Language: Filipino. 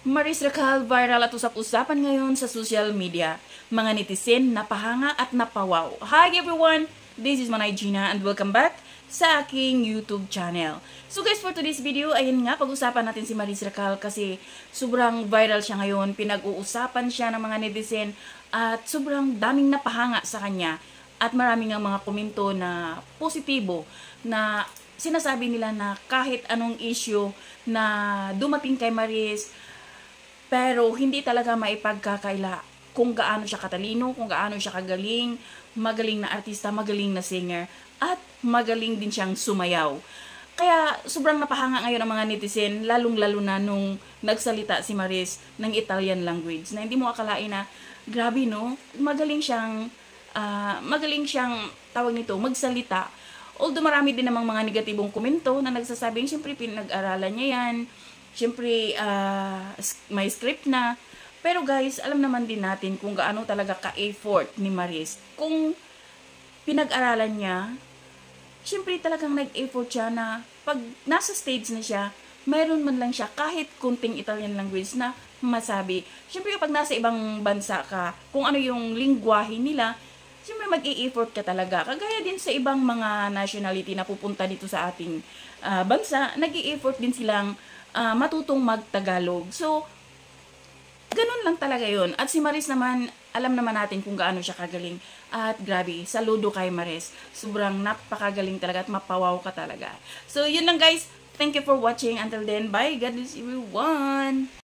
Maris Racal viral at usap-usapan ngayon sa social media. Mga netizen napahanga at napawaw. Hi everyone! This is Manay Gina and welcome back sa aking YouTube channel. So guys, for today's video, ayun nga, pag-usapan natin si Maris Racal kasi sobrang viral siya ngayon. Pinag-uusapan siya ng mga netizen at sobrang daming napahanga sa kanya. At maraming ang mga komento na positibo na sinasabi nila na kahit anong issue na dumating kay Maris, pero hindi talaga maipagkakaila kung gaano siya katalino, kung gaano siya kagaling, magaling na artista, magaling na singer, at magaling din siyang sumayaw. Kaya sobrang napahanga ngayon ang mga netizen, lalong-lalo na nung nagsalita si Maris ng Italian language, na hindi mo akalain na, grabe no, magaling siyang tawag nito, magsalita. Although marami din namang mga negatibong komento na nagsasabing, siyempre pinag-aralan niya yan, siyempre, may script na. Pero guys, alam naman din natin kung gaano talaga ka-effort ni Maris. Kung pinag-aralan niya, siyempre talagang nag-effort siya na pag nasa stage na siya, mayroon man lang siya kahit kunting Italian language na masabi. Siyempre kapag nasa ibang bansa ka, kung ano yung lingwahe nila, siyempre mag-i-effort ka talaga. Kagaya din sa ibang mga nationality na pupunta dito sa ating bansa, nag-i-effort din silang matutong mag-Tagalog. So, ganun lang talaga yun. At si Maris naman, alam naman natin kung gaano siya kagaling. At grabe, saludo kay Maris. Sobrang napakagaling talaga at mapawaw ka talaga. So, yun lang guys. Thank you for watching. Until then, bye. God bless everyone.